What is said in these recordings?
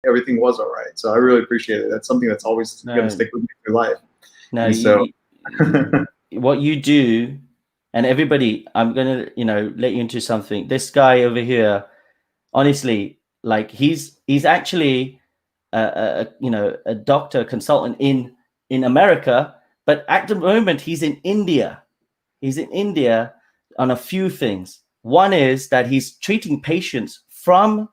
everything was all right. So I really appreciate it. That's something that's always going to No, stick with me through life. no, And so, what you do, and everybody, I'm gonna, let you into something. This guy over here, honestly, like he's actually a doctor consultant in America, but at the moment he's in India. He's in India on a few things. One is that he's treating patients from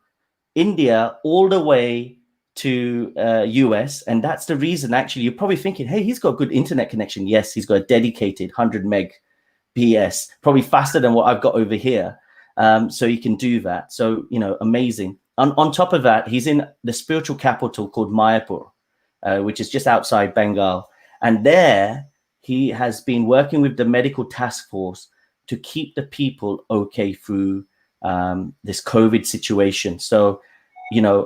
India all the way to US, and that's the reason. Actually, you're probably thinking, hey, he's got a good internet connection. Yes, he's got a dedicated 100 meg PS, probably faster than what I've got over here. So he can do that. So, amazing. On top of that, he's in the spiritual capital called Mayapur, which is just outside Bengal. And there he has been working with the medical task force to keep the people okay through this COVID situation. So,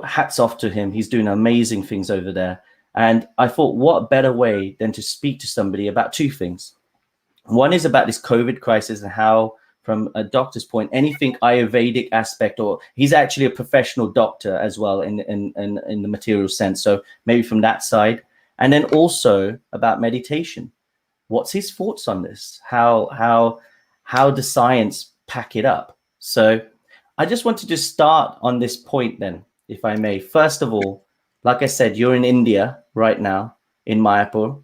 hats off to him. He's doing amazing things over there. And I thought, what better way than to speak to somebody about two things. One is about this COVID crisis and how, from a doctor's point, anything Ayurvedic aspect, or he's actually a professional doctor as well in the material sense. So maybe from that side, and then also about meditation. What's his thoughts on this? How does science pack it up? So I just wanted to start on this point then, if I may. First of all, like I said, you're in India right now, in Mayapur.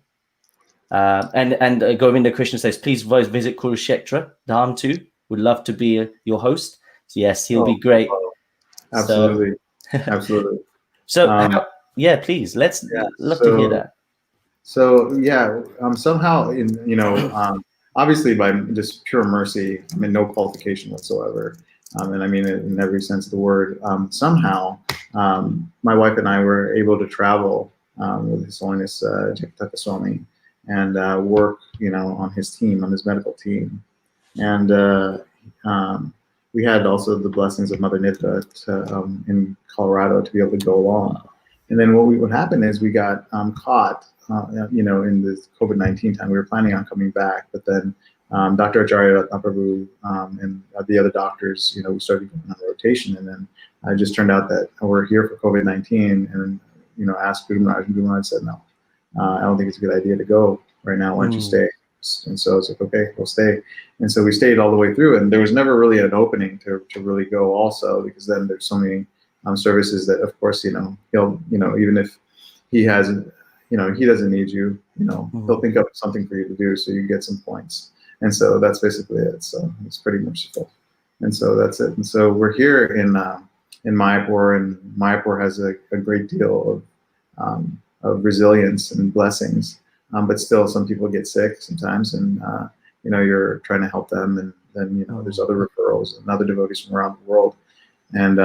And Govinda Krishna says, please visit Kurukshetra Dham too. Would love to be your host. So yes, he'll be great. absolutely, absolutely. So yeah, please, love to hear that. So yeah, somehow obviously by just pure mercy, I mean no qualification whatsoever, and I mean it in every sense of the word. Somehow, my wife and I were able to travel with His Holiness Jagannatha Swami and work, on his team, on his medical team, and we had also the blessings of Mother Nidra in Colorado to be able to go along. And then what would happen is we got caught, in this COVID-19 time. We were planning on coming back, but then Dr. Acharya Ratnaprabhu and the other doctors, we started going on rotation, and then it just turned out that we're here for COVID-19, and asked Guru Maharaj, and Guru Maharaj said no. I don't think it's a good idea to go right now. Why don't you stay? And so I was like, okay, we'll stay. And so we stayed all the way through, and there was never really an opening to really go also, because then there's so many services that, of course, he'll, even if he hasn't, he doesn't need you, he'll think up something for you to do so you get some points. And so that's basically it. So it's pretty merciful. And so that's it. And so we're here in Mayapur, and Mayapur has a great deal of resilience and blessings. But still, some people get sick sometimes, and you're trying to help them, and then there's other referrals and other devotees from around the world. And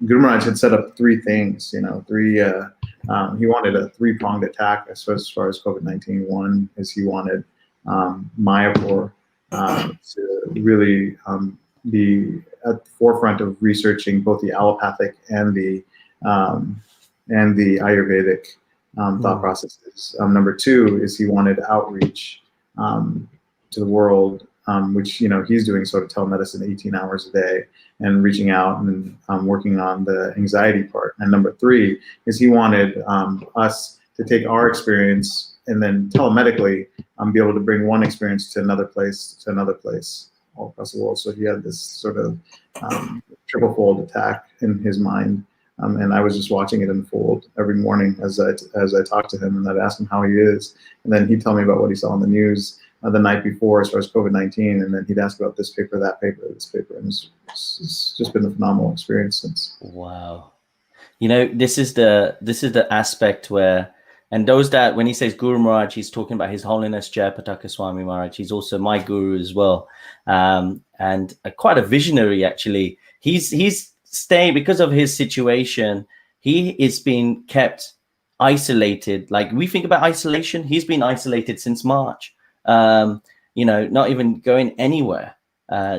Guru Maharaj had set up three things. He wanted a three-pronged attack as far as COVID-19. One is he wanted Mayapur to really be at the forefront of researching both the allopathic and the Ayurvedic thought processes. Number two is he wanted outreach to the world, which he's doing sort of telemedicine 18 hours a day and reaching out and working on the anxiety part. And number three is he wanted us to take our experience and then telemedically be able to bring one experience to another place all across the world. So he had this sort of triple-fold attack in his mind. And I was just watching it unfold every morning as I talked to him, and I'd ask him how he is, and then he'd tell me about what he saw on the news the night before as far as COVID-19, and then he'd ask about this paper, that paper, this paper, and it's just been a phenomenal experience since. Wow, this is the aspect where, and those that when he says Guru Maharaj, he's talking about His Holiness Jayapataka Swami Maharaj. He's also my guru as well, and quite a visionary actually. He's staying because of his situation. He is being kept isolated. Like we think about isolation, he's been isolated since March. Not even going anywhere,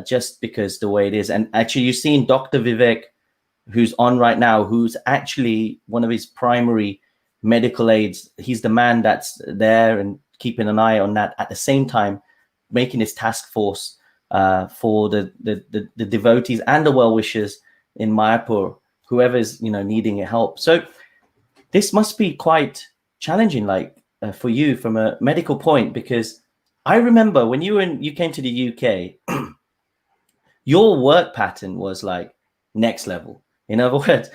just because the way it is. And actually, you've seen Dr. Viveck, who's on right now, who's actually one of his primary medical aides. He's the man that's there and keeping an eye on that. At the same time, making his task force for the devotees and the well-wishers in Mayapur whoever's needing help. So this must be quite challenging, like for you from a medical point, because I remember when you came to the UK, your work pattern was like next level. In other words,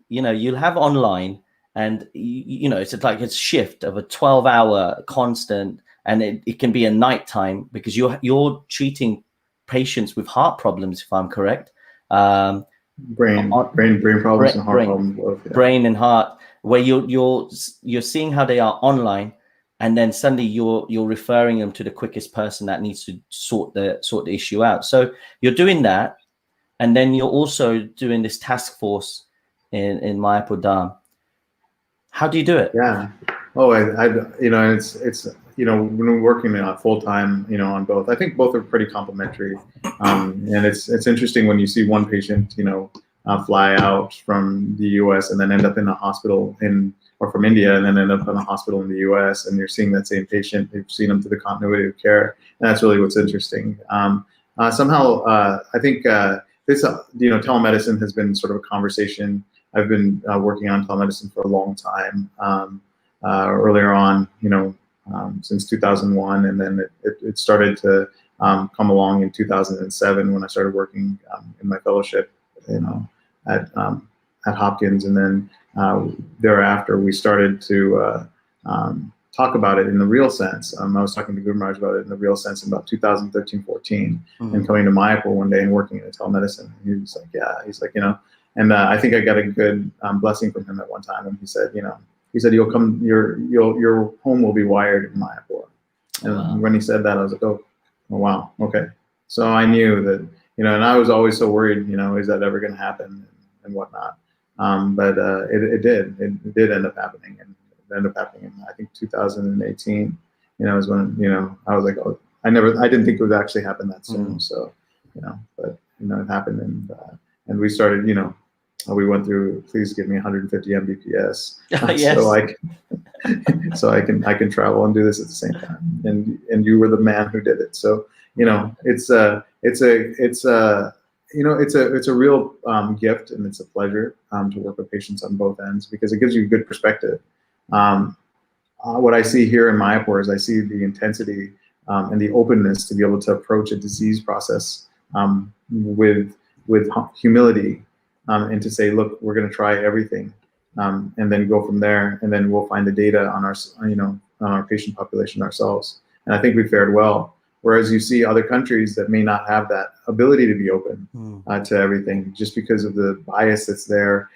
you'll have online, and it's like a shift of a 12-hour constant, and it can be a nighttime because you're treating patients with heart problems, if I'm correct. Brain problems and heart problems, both, yeah. Brain and heart, where you're seeing how they are online, and then suddenly you're referring them to the quickest person that needs to sort the issue out. So you're doing that, and then you're also doing this task force in Mayapur Dham. How do you do it? Yeah. Oh, it's when we're working full time, on both. I think both are pretty complementary, and it's interesting when you see one patient, fly out from the U.S. and then end up in a hospital or from India and then end up in a hospital in the U.S. and you're seeing that same patient. You've seen them through the continuity of care, and that's really what's interesting. Somehow, I think this, telemedicine has been sort of a conversation. I've been working on telemedicine for a long time. Earlier on, since 2001, and then it started to come along in 2007 when I started working in my fellowship, at Hopkins, and then thereafter we started to talk about it in the real sense. I was talking to Gumaraj about it in the real sense in about 2013-14, and coming to Mayapur one day and working in telemedicine. He was like, yeah, he's like, and I think I got a good blessing from him at one time, and he said, you'll come, your home will be wired in Mayapur. And when he said that, I was like, oh wow, okay. So I knew that, and I was always so worried, is that ever going to happen and whatnot. But it did. It did end up happening, and it ended up happening in, I think, 2018. Is when I was like, oh, I didn't think it would actually happen that soon. So, but it happened, and we started, we went through, please give me 150 Mbps, yes. so I can travel and do this at the same time. And you were the man who did it. So it's a real gift, and it's a pleasure to work with patients on both ends, because it gives you a good perspective. What I see here in Mayapur is I see the intensity and the openness to be able to approach a disease process with humility. And to say, look, we're going to try everything, and then go from there, and then we'll find the data on our patient population ourselves. And I think we fared well. Whereas you see other countries that may not have that ability to be open to everything, just because of the bias that's there,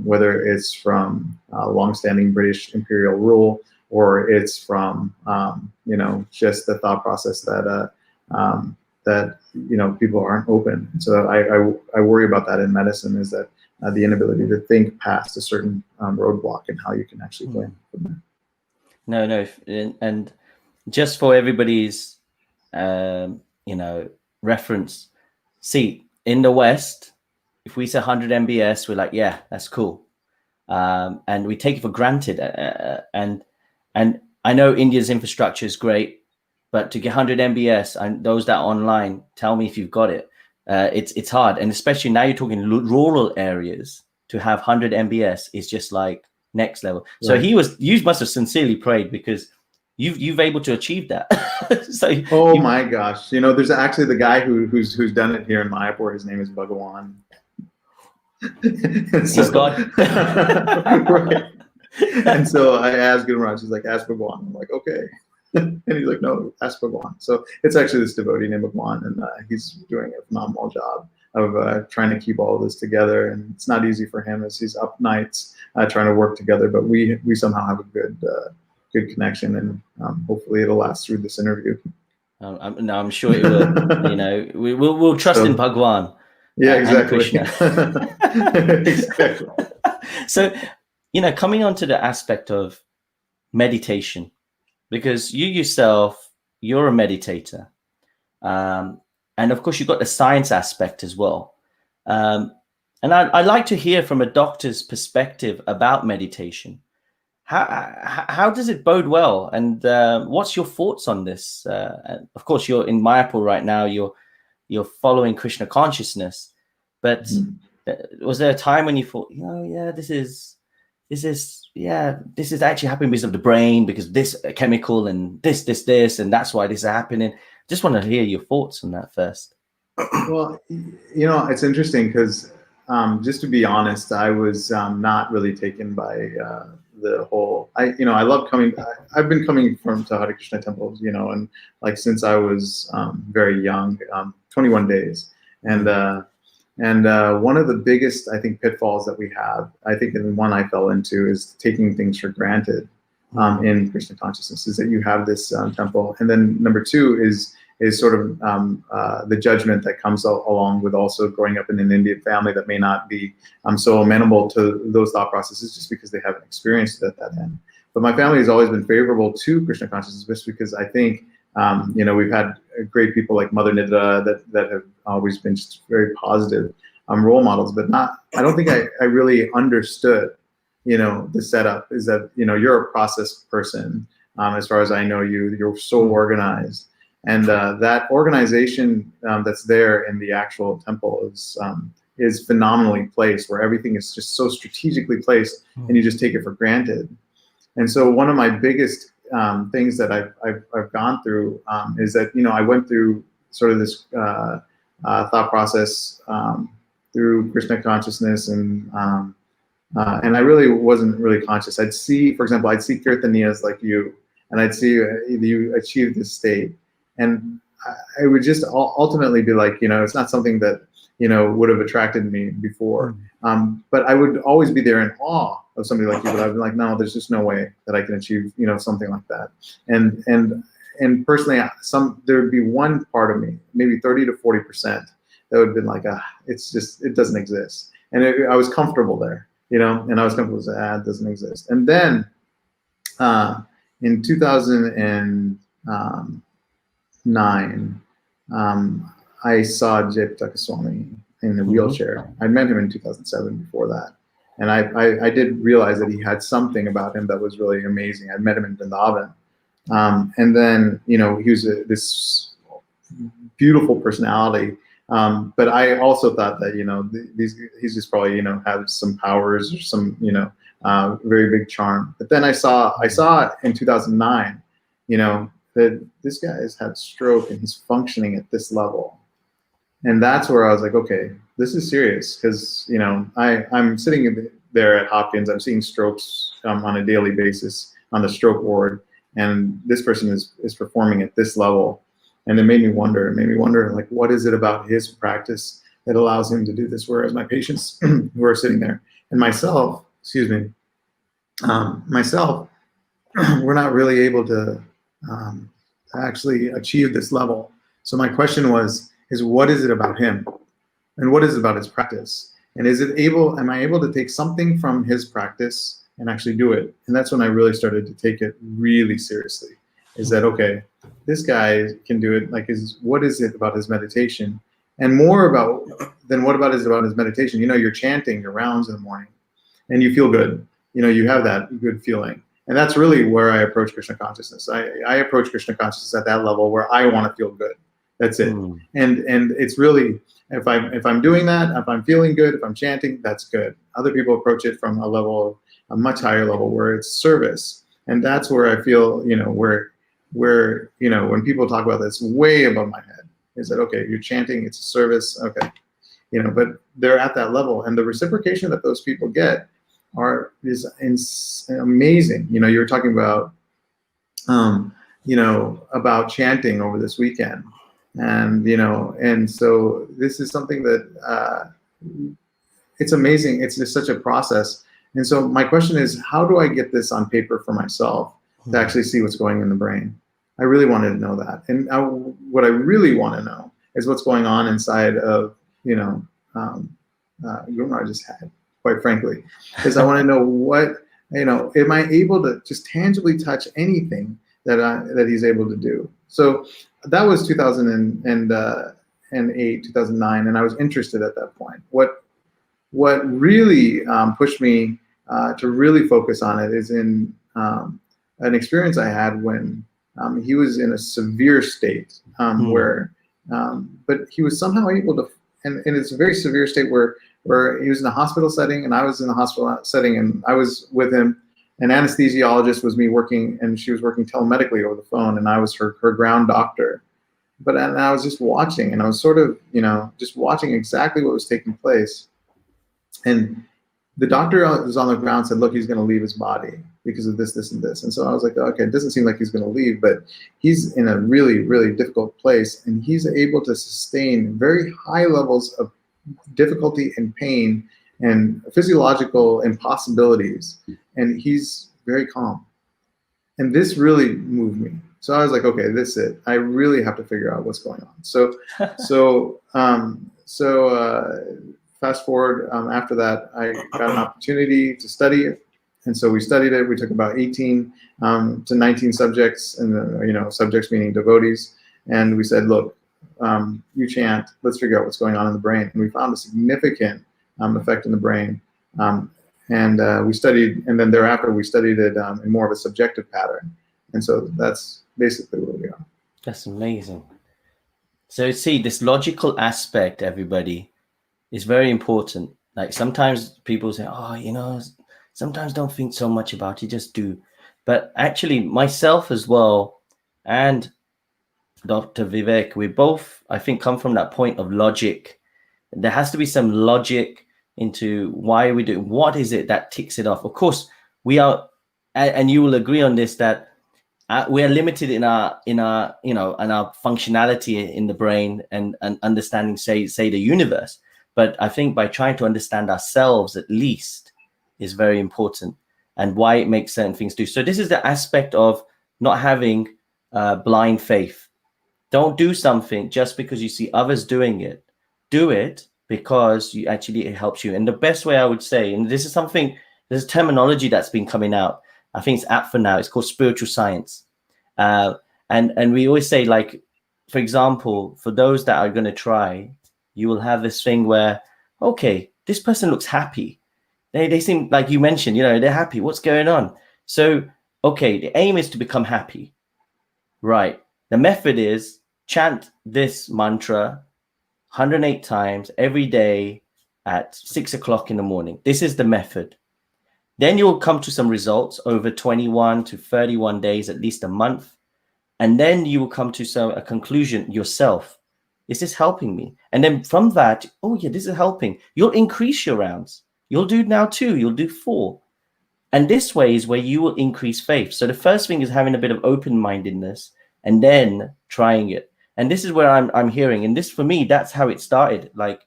whether it's from longstanding British imperial rule, or it's from just the thought process that people aren't open. So I worry about that in medicine, is that the inability to think past a certain roadblock and how you can actually plan from there. No, and just for everybody's reference, see, in the West, if we say 100 MBS, we're like, yeah, that's cool, and we take it for granted. And I know India's infrastructure is great, but to get 100 MBS, and those that are online, tell me if you've got it. It's hard, and especially now you're talking rural areas, to have 100 MBS is just like next level. Right. So you must have sincerely prayed, because you've able to achieve that. So my gosh, there's actually the guy who's done it here in Mayapur. His name is Bhagawan. He's God. Right. And so I asked Gumaraj, he's like, ask Bhagawan. I'm like, okay. And he's like, no, ask Bhagawan. So it's actually this devotee named Bhagawan, and he's doing a phenomenal job of trying to keep all of this together. And it's not easy for him, as he's up nights trying to work together. But we somehow have a good connection, and hopefully it'll last through this interview. I'm sure it will. We'll trust in Bhagwan. Yeah, exactly. Exactly. So, coming on to the aspect of meditation, because you yourself, you're a meditator, and of course you've got the science aspect as well. And I like to hear from a doctor's perspective about meditation. How does it bode well, and what's your thoughts on this? And of course, you're in Mayapur right now. You're following Krishna consciousness, but Was there a time when you thought, yeah, this is actually happening because of the brain, because of this chemical and this, and that's why this is happening? Just want to hear your thoughts on that first. Well, it's interesting because just to be honest, I was not really taken by the whole. I love coming. I've been coming to Hare Krishna temples, and like since I was very young, 21 days, and one of the biggest, I think, pitfalls that we have, I think, and one I fell into, is taking things for granted in Krishna consciousness. Is that you have this temple, and then number two is sort of the judgment that comes along with also growing up in an Indian family that may not be so amenable to those thought processes just because they haven't experienced it at that end. But my family has always been favorable to Krishna consciousness just because I think we've had great people like Mother Nidra that have always been just very positive role models, but I don't think I really understood, the setup is that, you're a process person. As far as I know you're so organized. And that organization that's there in the actual temple is phenomenally placed, where everything is just so strategically placed, and you just take it for granted. And so one of my biggest things that I've gone through is that I went through sort of this thought process through Krishna consciousness, and I really wasn't really conscious. I'd see, for example, kirtaniyas like you, and I'd see you achieve this state. And I would just ultimately be like, it's not something that, would have attracted me before. But I would always be there in awe of somebody like you. But I'd be like, no, there's just no way that I can achieve, something like that. And personally, there would be one part of me, maybe 30 to 40%, that would have been like, it doesn't exist. And I was comfortable there, and I was comfortable with it doesn't exist. And then in 2009, I saw Jayapataka Swami in the wheelchair. I met him in 2007 before that. And I did realize that he had something about him that was really amazing. I met him in Vrindavan. And then, he was this beautiful personality. But I also thought that, he's just probably, has some powers or some, very big charm. But then I saw in 2009, that this guy has had stroke and he's functioning at this level. And that's where I was like, okay, this is serious, because, I'm sitting there at Hopkins, I'm seeing strokes on a daily basis on the stroke ward, and this person is performing at this level. And it made me wonder, like, what is it about his practice that allows him to do this? Whereas my patients who are sitting there, and myself, we're not really able to actually achieve this level. So my question is what is it about him, and what is it about his practice, and am I able to take something from his practice and actually do it? And that's when I really started to take it really seriously. Is that, okay, this guy can do it. Like, what is it about his meditation, and more about than what about his meditation? You're chanting your rounds in the morning, and you feel good. You have that good feeling. And that's really where I approach Krishna consciousness. I approach Krishna consciousness at that level where I want to feel good. That's it. And it's really, if I'm doing that, if I'm feeling good, if I'm chanting, that's good. Other people approach it from a much higher level, where it's service. And that's where I feel, where when people talk about this, way above my head, is that, okay, you're chanting, it's a service, okay, but they're at that level, and the reciprocation that those people get is amazing. You were talking about, about chanting over this weekend, and so this is something that it's amazing. It's just such a process. And so my question is, how do I get this on paper for myself to actually see what's going in the brain? I really wanted to know that. And what I really want to know is what's going on inside of, Guru Maharaj's head, quite frankly, because I want to know what, am I able to just tangibly touch anything that he's able to do? So that was 2008, 2009, and I was interested at that point. What really pushed me to really focus on it is in an experience I had when he was in a severe state where, but he was somehow able to, and it's a very severe state where where he was in a hospital setting and I was in a hospital setting, and I was with him. An anesthesiologist was me working, and she was working telemedically over the phone, and I was her ground doctor. And I was just watching, and I was sort of, just watching exactly what was taking place. And the doctor was on the ground, said, look, he's going to leave his body because of this, this, and this. And so I was like, okay, it doesn't seem like he's going to leave, but he's in a really, really difficult place, and he's able to sustain very high levels of difficulty and pain and physiological impossibilities. And he's very calm. And this really moved me. So I was like, okay, this is it. I really have to figure out what's going on. So fast forward, after that, I got an opportunity to study it. And so we studied it. We took about 18 to 19 subjects, and subjects meaning devotees. And we said, look, you chant, let's figure out what's going on in the brain. And we found a significant effect in the brain. We studied, and then thereafter we studied it in more of a subjective pattern. And so that's basically where we are. That's amazing. So see, this logical aspect, everybody, is very important. Like sometimes people say, oh, sometimes don't think so much about it, just do. But actually myself as well, and Dr. Viveck, we both, I think, come from that point of logic. There has to be some logic into why we do, what is it that ticks it off. Of course, we are, and you will agree on this, that we are limited in our functionality in the brain and understanding, say the universe. But I think by trying to understand ourselves at least is very important, and why it makes certain things do. So this is the aspect of not having blind faith. Don't do something just because you see others doing it. Do it because it helps you. And the best way I would say, and this is there's a terminology that's been coming out. I think it's apt for now. It's called spiritual science. And we always say, like, for example, for those that are going to try, you will have this thing where, okay, this person looks happy. They seem, like you mentioned, they're happy. What's going on? So, okay, the aim is to become happy. Right. The method is chant this mantra 108 times every day at 6 o'clock in the morning. This is the method. Then you'll come to some results over 21 to 31 days, at least a month. And then you will come to a conclusion yourself. Is this helping me? And then from that, oh yeah, this is helping. You'll increase your rounds. You'll do now 2, you'll do 4. And this way is where you will increase faith. So the first thing is having a bit of open-mindedness and then trying it. And this is where I'm hearing. And this, for me, that's how it started. Like,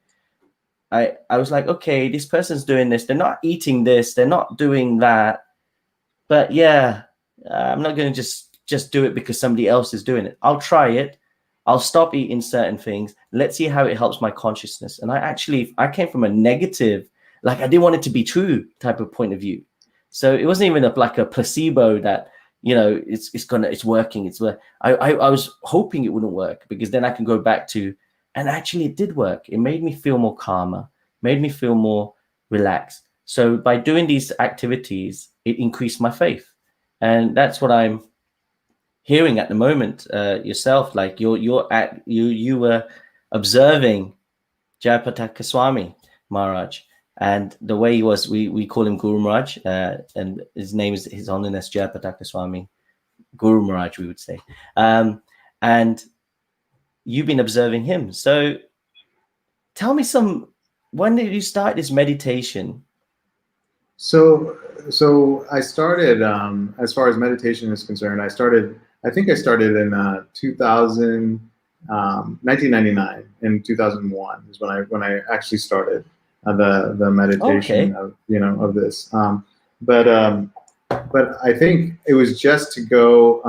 I was like, okay, this person's doing this. They're not eating this. They're not doing that. But yeah, I'm not going to just do it because somebody else is doing it. I'll try it. I'll stop eating certain things. Let's see how it helps my consciousness. And I came from a negative, like I didn't want it to be true type of point of view. So it wasn't even like a placebo that, it's working. I was hoping it wouldn't work, because then I can go back to, and actually it did work. It made me feel more calmer, made me feel more relaxed. So by doing these activities, it increased my faith. And that's what I'm hearing at the moment, yourself. Like you were observing Jayapataka Swami Maharaj, and the way he was, we call him Guru Maharaj, and his name is His Holiness Jayapataka Swami Guru Maharaj, we would say. And you've been observing him. So tell me when did you start this meditation? So I started, as far as meditation is concerned, I think I started in 1999, in 2001 is when I actually started the meditation, okay. of this. But I think it was just to go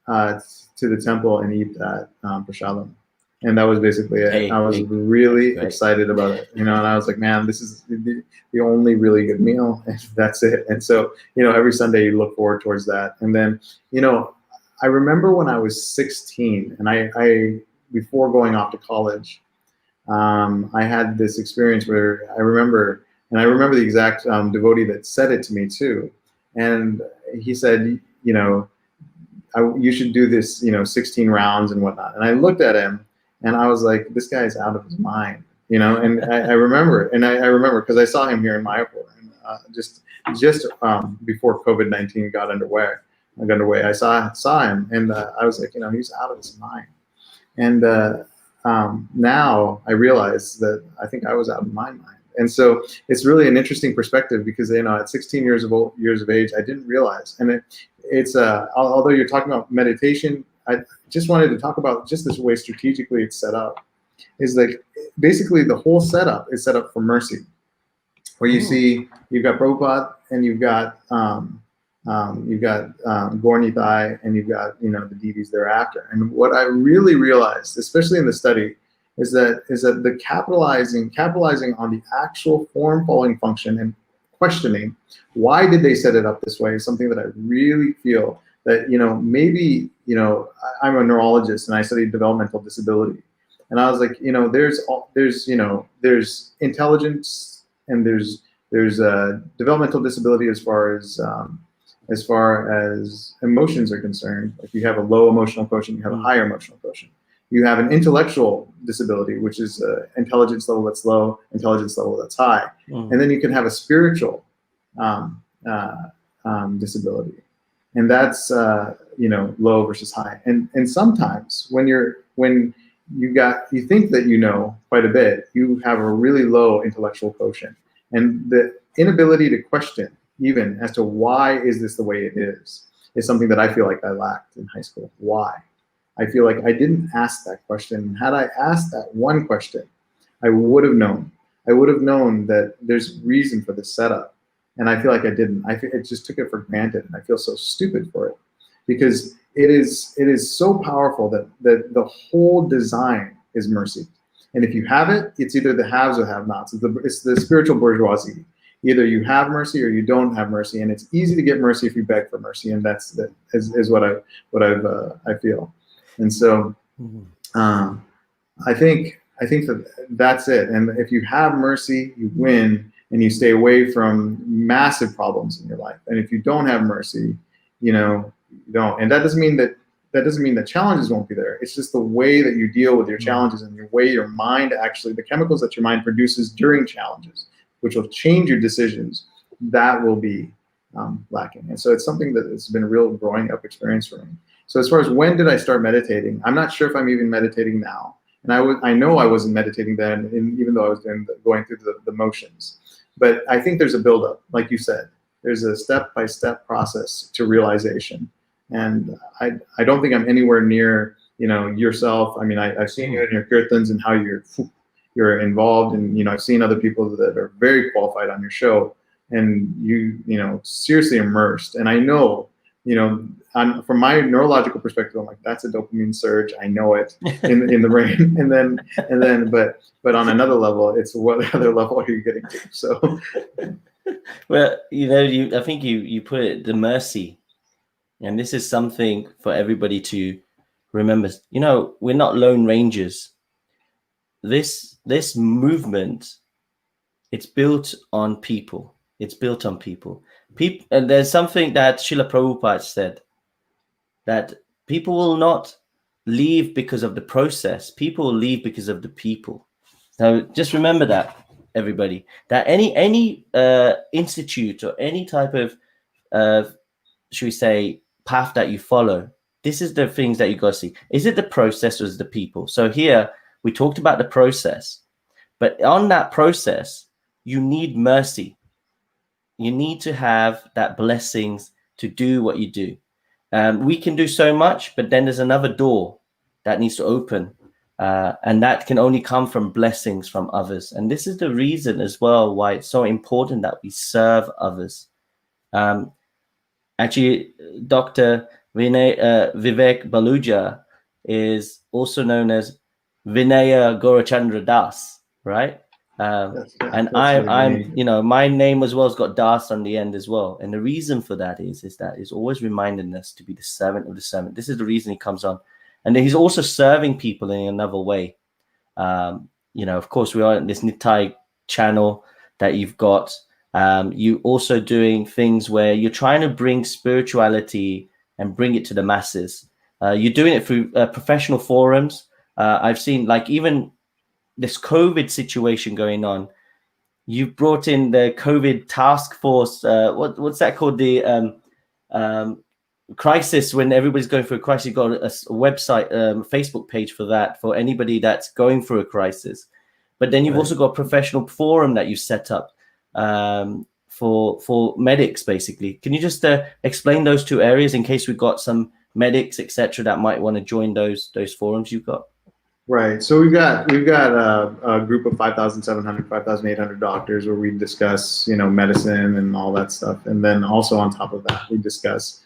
to the temple and eat that prasadam. And that was basically it. I was really excited about it, and I was like, man, this is the only really good meal, and that's it. And so, every Sunday you look forward towards that. And then, I remember when I was 16, and I before going off to college, I had this experience where I remember the exact devotee that said it to me too. And he said, you should do this, 16 rounds and whatnot. And I looked at him, and I was like, this guy's out of his mind. you know. And I remember, I remember because I saw him here in Mayapur, and just before COVID-19 got underway. I saw him, and I was like, you know, he's out of his mind. And now I realize that I think I was out of my mind. And so it's really an interesting perspective because, you know, at 16 years of age, I didn't realize. And it's although you're talking about meditation, I just wanted to talk about just this way strategically it's set up. Is like basically the whole setup is set up for mercy, where you see you've got Prabhupada and you've got Gaur Nitai, and you've got, you know, the deities thereafter. And what I really realized, especially in the study, is that the capitalizing on the actual form following function and questioning why did they set it up this way is something that I really feel that, you know, maybe, you know, I'm a neurologist and I study developmental disability, and I was like, you know, there's intelligence and there's developmental disability as far as emotions are concerned. If you have a low emotional quotient, you have a higher emotional quotient. You have an intellectual disability, which is intelligence level that's low, intelligence level that's high. And then you can have a spiritual disability. And that's, you know, low versus high. And sometimes when you think that you know quite a bit, you have a really low intellectual quotient. And the inability to question even as to why is this the way it is something that I feel like I lacked in high school. Why? I feel like I didn't ask that question. Had I asked that one question, I would have known. I would have known that there's reason for this setup. And I feel like I didn't. I just took it for granted, and I feel so stupid for it, because it is so powerful that the whole design is mercy. And if you have it, it's either the haves or have-nots. It's the spiritual bourgeoisie. Either you have mercy or you don't have mercy, and it's easy to get mercy if you beg for mercy, and that is what I feel. And so I think that's it. And if you have mercy, you win, and you stay away from massive problems in your life. And if you don't have mercy, you know, you don't. And that doesn't mean that challenges won't be there. It's just the way that you deal with your challenges and the way your mind actually, the chemicals that your mind produces during challenges, which will change your decisions, that will be lacking. And so it's something that has been a real growing up experience for me. So as far as when did I start meditating, I'm not sure if I'm even meditating now. And I know I wasn't meditating then, even though I was going through the motions. But I think there's a buildup, like you said. There's a step-by-step process to realization. And I don't think I'm anywhere near, you know, yourself. I mean, I've seen you in your kirtans and how you're involved, and, you know, I've seen other people that are very qualified on your show, and you know, seriously immersed. And I know, you know, from my neurological perspective, I'm like, that's a dopamine surge. I know it in the brain. and then, but on another level, it's what other level are you getting to? So, well, you know, I think you put it, the mercy, and this is something for everybody to remember. You know, we're not lone rangers. This movement, it's built on people. It's built on people. And there's something that Srila Prabhupada said, that people will not leave because of the process. People will leave because of the people. So just remember that, everybody, that any institute or any type of, should we say, path that you follow, this is the things that you got to see. Is it the process or is it the people? So here we talked about the process, but on that process, you need mercy. You need to have that blessings to do what you do. We can do so much, but then there's another door that needs to open. And that can only come from blessings from others. And this is the reason as well why it's so important that we serve others. Actually, Dr. Viveck Baluja is also known as Vinaya Gaurachandra Das, right? And I'm, you know, my name as well has got Das on the end as well. And the reason for that is that he's always reminding us to be the servant of the servant. This is the reason he comes on. And then he's also serving people in another way. You know, of course, we are in this Nitai channel that you've got. You also doing things where you're trying to bring spirituality and bring it to the masses. You're doing it through professional forums. I've seen, like, even this COVID situation going on, you've brought in the COVID task force. What's that called? The crisis, when everybody's going through a crisis. You've got a website, Facebook page for that, for anybody that's going through a crisis. But then you've also got a professional forum that you set up for medics, basically. Can you just explain those two areas in case we've got some medics, etc., that might want to join those forums you've got? Right. So we've got a group of 5,700, 5,800 doctors where we discuss, you know, medicine and all that stuff. And then also on top of that, we discuss,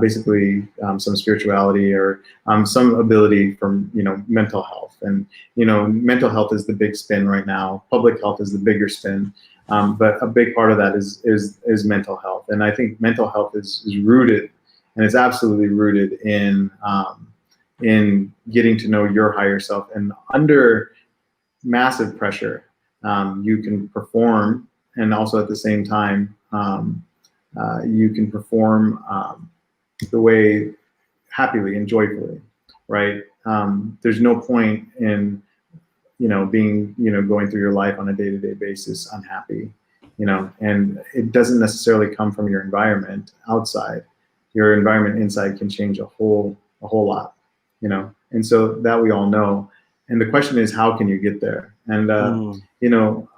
basically some spirituality or some ability from, you know, mental health. And, you know, mental health is the big spin right now. Public health is the bigger spin. But a big part of that is mental health. And I think mental health is rooted, and it's absolutely rooted in getting to know your higher self. And under massive pressure, you can perform, and also at the same time, you can perform the way happily and joyfully, right? There's no point in, you know, being, you know, going through your life on a day-to-day basis unhappy, you know, and it doesn't necessarily come from your environment outside. Your environment inside can change a whole lot, you know, and so that we all know. And the question is, how can you get there? And you know,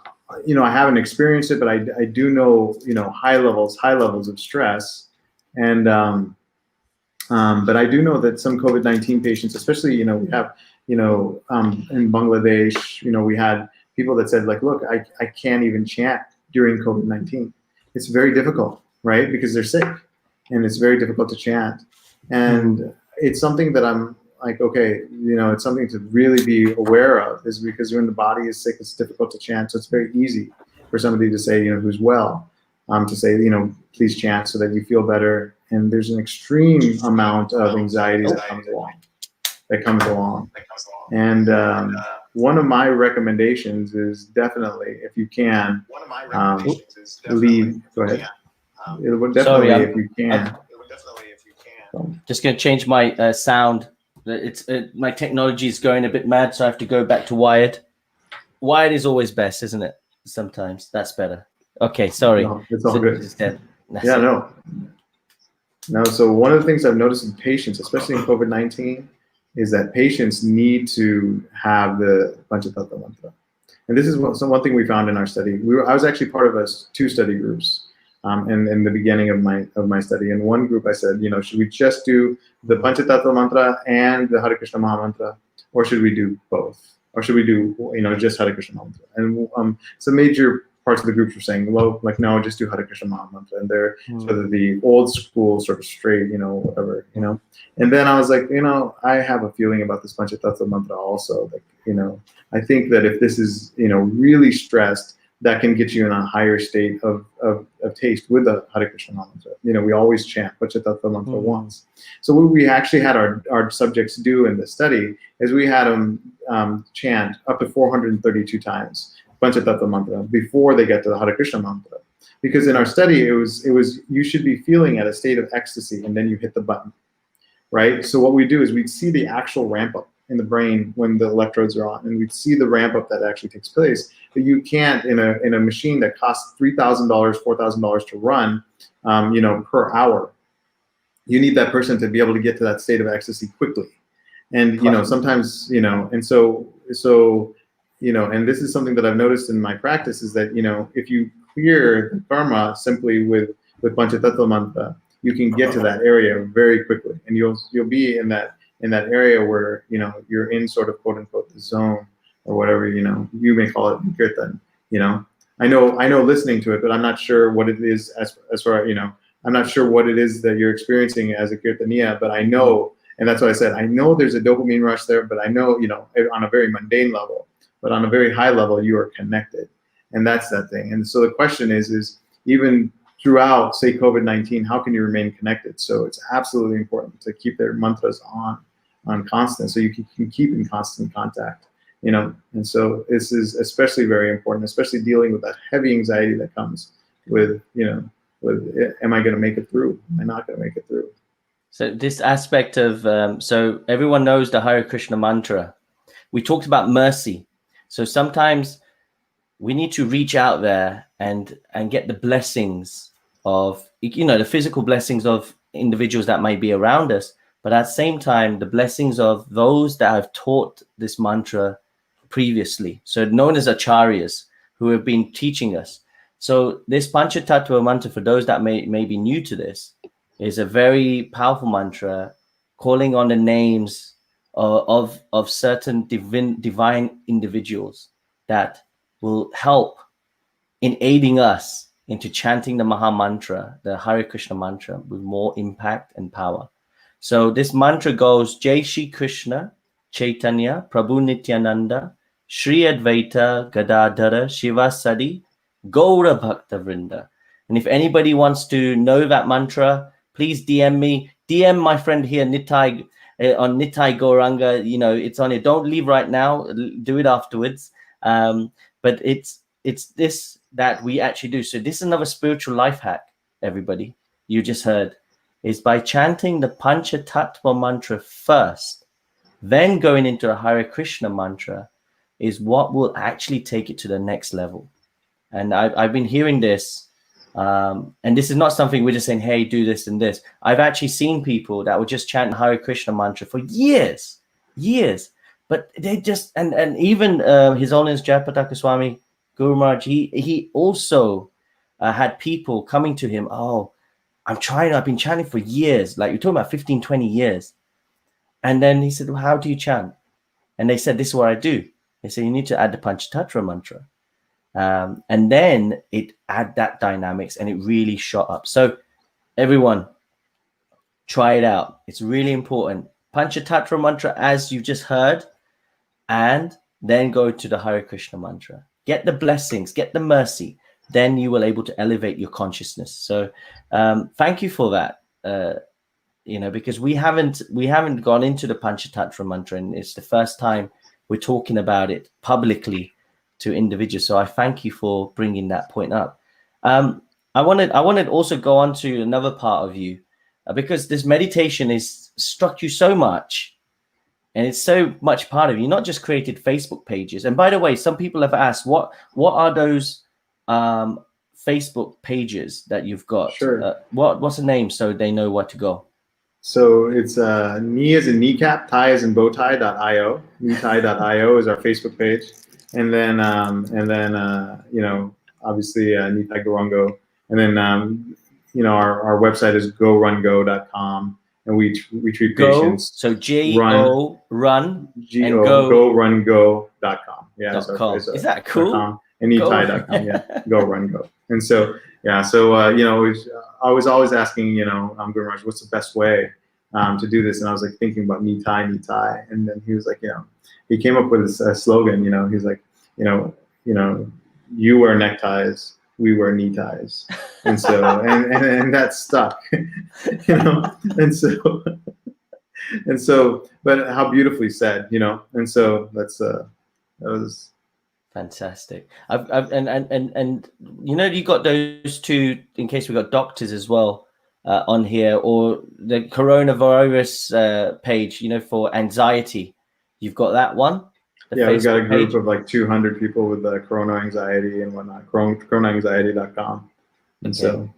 I haven't experienced it, but I do know, you know, high levels of stress, and but I do know that some COVID-19 patients, especially, you know, we have, you know, in Bangladesh, you know, we had people that said, like, look, I can't even chant during COVID-19. It's very difficult, right? Because they're sick, and it's very difficult to chant. And it's something that I'm like, okay, you know, it's something to really be aware of, is because when the body is sick, it's difficult to chant. So it's very easy for somebody to say, you know, who's well, to say, you know, please chant so that you feel better. And there's an extreme amount of anxiety that comes along. And one of my recommendations is definitely, if you can, leave. Go ahead. It would definitely, Sorry, if you can. Just going to change my sound. My technology is going a bit mad, so I have to go back to wired. Wired is always best, isn't it? Sometimes that's better. Okay, sorry. No, it's all good. Yeah, no. So one of the things I've noticed in patients, especially in COVID-19, is that patients need to have the Panchatattva mantra. And this is one thing we found in our study. I was actually part of two study groups in the beginning of my study. In one group, I said, you know, should we just do the Panchatattva mantra and the Hare Krishna Maha Mantra, or should we do both? Or should we do, you know, just Hare Krishna Maha Mantra? And some major parts of the groups were saying, well, like, no, just do Hare Krishna Maha Mantra. And they're sort of the old school, sort of straight, you know, whatever, you know. And then I was like, you know, I have a feeling about this Panchatattva mantra also. Like, you know, I think that if this is, you know, really stressed, that can get you in a higher state of taste with the Hare Krishna mantra. You know, we always chant Panchatattva mantra once. So what we actually had our subjects do in the study is we had them chant up to 432 times Panchatattva mantra before they get to the Hare Krishna mantra. Because in our study, it was you should be feeling at a state of ecstasy, and then you hit the button, right? So what we do is we'd see the actual ramp up in the brain when the electrodes are on, and we'd see the ramp up that actually takes place. But you can't in a machine that costs $3,000, $4,000 to run, you know, per hour. You need that person to be able to get to that state of ecstasy quickly, and you know, sometimes, you know, and so you know, and this is something that I've noticed in my practice, is that, you know, if you clear the karma simply with Panchatattva mantra, you can get to that area very quickly, and you'll be in that area where, you know, you're in sort of quote unquote the zone, or whatever, you know, you may call it kirtan. You know, I know listening to it, but I'm not sure what it is as far, you know, I'm not sure what it is that you're experiencing as a kirtaniya, but I know, and that's why I said, I know there's a dopamine rush there, but I know, you know, on a very mundane level, but on a very high level, you are connected. And that's that thing. And so the question is even throughout, say, COVID-19, how can you remain connected? So it's absolutely important to keep their mantras on constant, so you can keep in constant contact, you know. And so this is especially very important, especially dealing with that heavy anxiety that comes with, you know, with, am I going to make it through? Am I not going to make it through? So this aspect of so everyone knows the Hare Krishna mantra. We talked about mercy. So sometimes we need to reach out there and get the blessings of, you know, the physical blessings of individuals that may be around us, but at the same time the blessings of those that have taught this mantra previously, so known as acharyas, who have been teaching us. So this Panchatattva mantra, for those that may be new to this, is a very powerful mantra calling on the names of certain divine individuals that will help in aiding us into chanting the Maha Mantra, the Hare Krishna mantra, with more impact and power. So this mantra goes: Jai Shri Krishna, Chaitanya, Prabhu Nityananda, Shri Advaita, Gadadhara, Shiva Sadi, Gaura Bhakta Vrinda. And if anybody wants to know that mantra, please DM me. DM my friend here, Nitai, on Nitai Gauranga. You know, it's on it. Don't leave right now. Do it afterwards. But it's this that we actually do. So this is another spiritual life hack, everybody. You just heard, is by chanting the Panchatattva mantra first, then going into the Hare Krishna mantra, is what will actually take it to the next level. And I've been hearing this, and this is not something we're just saying, hey, do this and this. I've actually seen people that would just chant the Hare Krishna mantra for years, but they just, and even His Holiness Jayapataka Swami Guru Maharaj, he also had people coming to him, oh, I've been chanting for years, like you're talking about 15, 20 years. And then he said, well, how do you chant? And they said, this is what I do. They said, you need to add the Panchatattva mantra. And then it add that dynamics, and it really shot up. So everyone, try it out. It's really important. Panchatattva mantra, as you just heard, and then go to the Hare Krishna mantra. Get the blessings, get the mercy. Then you will able to elevate your consciousness. So thank you for that. You know, because we haven't gone into the Panchatattva mantra, and it's the first time we're talking about it publicly to individuals. So I thank you for bringing that point up. I wanted also go on to another part of you, because this meditation is struck you so much, and it's so much part of you. You not just created Facebook pages. And by the way, some people have asked, what are those Facebook pages that you've got? Sure. What's the name, so they know where to go? So it's knee as in kneecap, tie as in bowtie.io. Kneetie.io is our Facebook page. And then you know, obviously Nitai Gorango. And then you know, our website is gorungo.com, and we treat patients. So Go Run and GoRunGo.com. Yeah, .com. Is that cool? And Nitai.com. Yeah, Go Run Go. And so yeah, so you know, I was always asking, you know, Guru Maharaj, what's the best way to do this? And I was like thinking about Nitai, and then he was like, you know, he came up with a slogan. You know, he's like, you know, you wear neckties, we wear knee ties, and so and that stuck, you know, and so, but how beautifully said, you know, and so that was fantastic. And you know, you got those two, in case we got doctors as well on here, or the coronavirus page, you know, for anxiety. You've got that one. Yeah, we've got a group of like 200 people with corona anxiety and whatnot. Coronaanxiety.com. And so,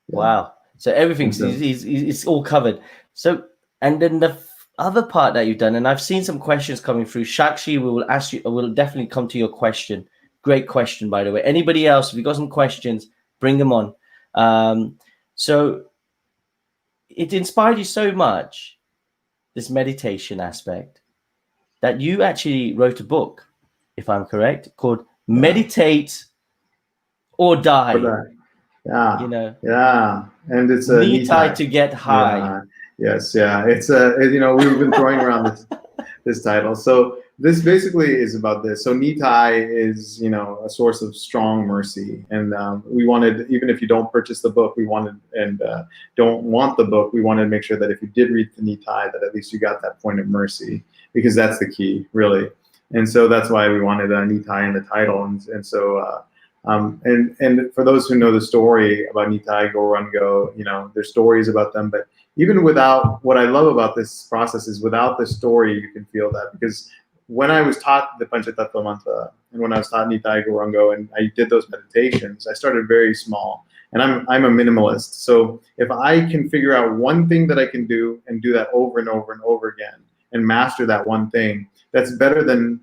yeah. Wow. So everything's it's all covered. So, and then the other part that you've done, and I've seen some questions coming through. Shakshi, we will ask you. We'll definitely come to your question. Great question, by the way. Anybody else, if you got some questions, bring them on. So it inspired you so much, this meditation aspect, that you actually wrote a book, if I'm correct, called Meditate or Die. Yeah. You know. Yeah. And it's a Nitai to get high. Yeah. Yes. Yeah. It's you know, we've been throwing around this title. So this basically is about this. So Nitai is, you know, a source of strong mercy. And we wanted, even if you don't purchase the book, we wanted, and don't want the book, we wanted to make sure that if you did read the Nitai, that at least you got that point of mercy, because that's the key, really. And so that's why we wanted Nitai in the title. And so, and for those who know the story about Nitai, Go Run Go, you know, there's stories about them, but even without, what I love about this process is without the story, you can feel that. Because when I was taught the Panchatattva mantra, and when I was taught Nitai Gauranga, and I did those meditations, I started very small. And I'm a minimalist. So if I can figure out one thing that I can do and do that over and over and over again and master that one thing, that's better than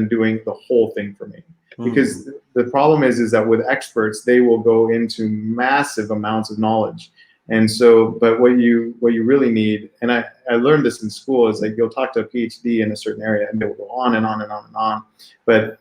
doing the whole thing for me. Because the problem is that with experts, they will go into massive amounts of knowledge. And so, but what you really need, and I learned this in school, is like you'll talk to a PhD in a certain area and they will go on and on and on and on. But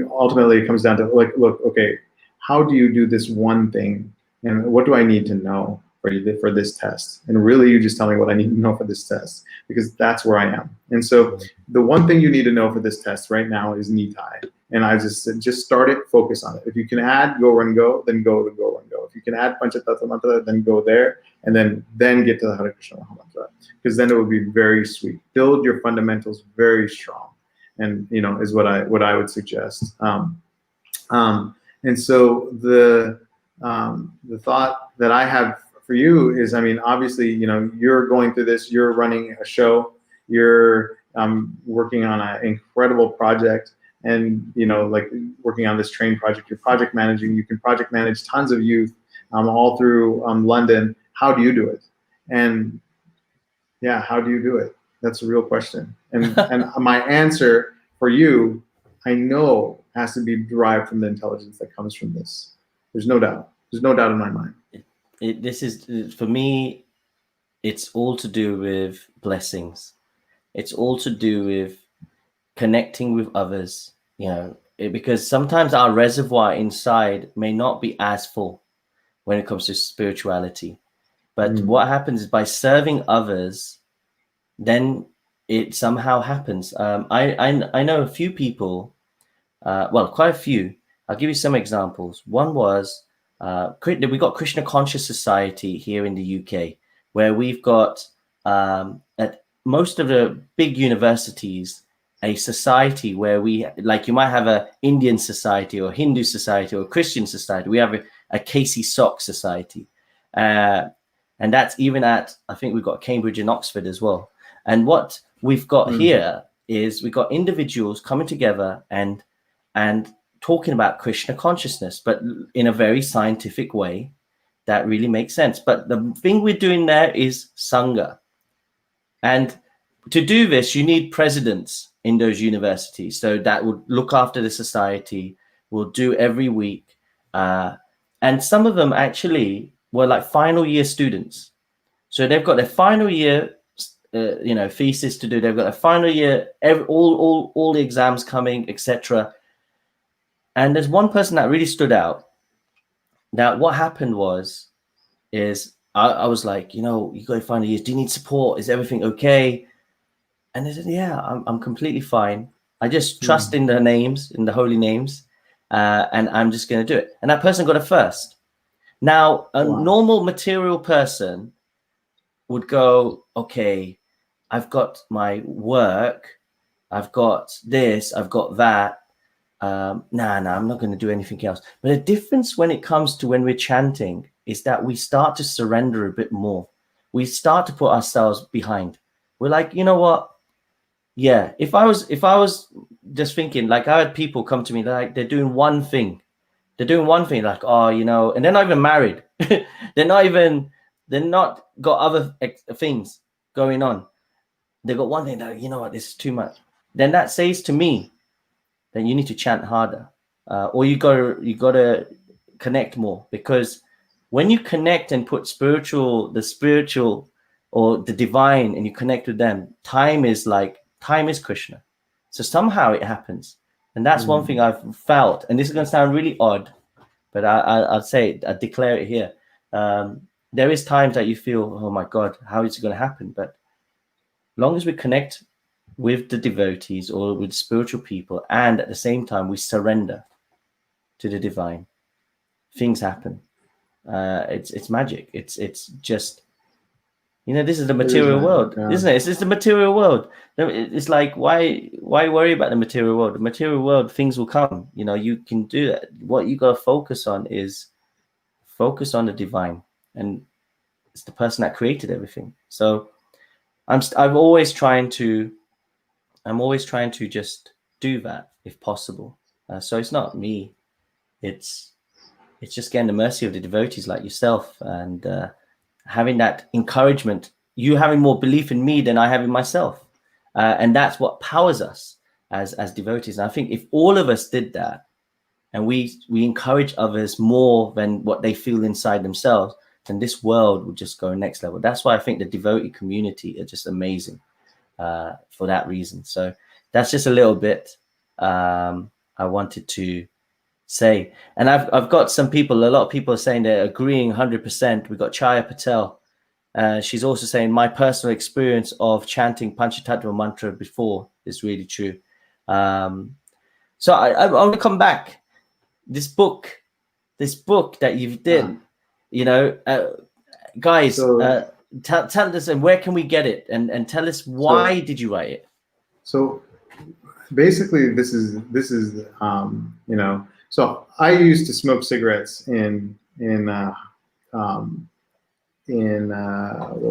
ultimately it comes down to, like, look, okay, how do you do this one thing, and what do I need to know for this test? And really, you just tell me what I need to know for this test, because that's where I am. And so the one thing you need to know for this test right now is Nitai. And I just said, just start it, focus on it. If you can add Go Run Go, then go to Go Run Go. If you can add Panchatattva mantra, then go there, and then get to the Hare Krishna Maha Mantra, because then it will be very sweet. Build your fundamentals very strong, and is what I would suggest. And so the thought that I have for you is, I mean, obviously, you're going through this, you're running a show, you're working on an incredible project, and, like working on this train project, you're project managing, you can project manage tons of youth all through London. How do you do it? And yeah, how do you do it? That's a real question. And my answer for you, I know, has to be derived from the intelligence that comes from this. There's no doubt. There's no doubt in my mind. This is, for me, it's all to do with blessings. It's all to do with connecting with others, because sometimes our reservoir inside may not be as full when it comes to spirituality. But what happens is, by serving others, then it somehow happens. I know a few people, well, quite a few. I'll give you some examples. One was, we got Krishna Conscious Society here in the UK, where we've got at most of the big universities a society where we, like, you might have a Indian society or Hindu society or Christian society. We have a Casey Sock society, and that's even at, I think we've got Cambridge and Oxford as well. And what we've got here is we've got individuals coming together and talking about Krishna consciousness, but in a very scientific way that really makes sense. But the thing we're doing there is Sangha. And to do this, you need presidents in those universities. So that would look after the society, will do every week. And some of them actually were like final year students. So they've got their final year thesis to do. They've got a final year, all the exams coming, etc. And there's one person that really stood out. Now, what happened is I was like, you got your final years. Do you need support? Is everything okay? And they said, yeah, I'm completely fine. I just trust in the names, in the holy names, and I'm just going to do it. And that person got a first. Now, a normal material person would go, okay, I've got my work, I've got this, I've got that. I'm not going to do anything else. But the difference when it comes to when we're chanting is that we start to surrender a bit more. We start to put ourselves behind. We're like, you know what? Yeah, if I was just thinking, like, I had people come to me like they're doing one thing. They're doing one thing, like, and they're not even married. they're not got other things going on. They got one thing that, you know what, this is too much. Then that says to me, then you need to chant harder, or you gotta connect more, because when you connect and put the spiritual or the divine, and you connect with them, time is Krishna. So somehow it happens, and that's one thing I've felt. And this is going to sound really odd, but I'll say it, I declare it here. There is times that you feel, oh my God, how is it going to happen? But long as we connect with the devotees or with spiritual people, and at the same time we surrender to the divine, things happen. It's magic. It's just, this is the material world, isn't it? It's just the material world. It's like, why worry about the material world? The material world, things will come. You can do that. What you got to focus on is the divine, and it's the person that created everything. So I'm always trying to just do that if possible. So it's not me. It's just getting the mercy of the devotees like yourself, and having that encouragement, you having more belief in me than I have in myself. And that's what powers us as devotees. And I think if all of us did that, and we encourage others more than what they feel inside themselves, then this world would just go next level. That's why I think the devotee community are just amazing for that reason. So that's just a little bit I wanted to say. And I've got some people, a lot of people are saying they're agreeing 100%. We've got Chaya Patel. She's also saying, my personal experience of chanting Panchatattva mantra before is really true. So I want to come back. This book that you've done, guys, So- tell us, and where can we get it? And tell us why did you write it? So basically, this is so I used to smoke cigarettes in what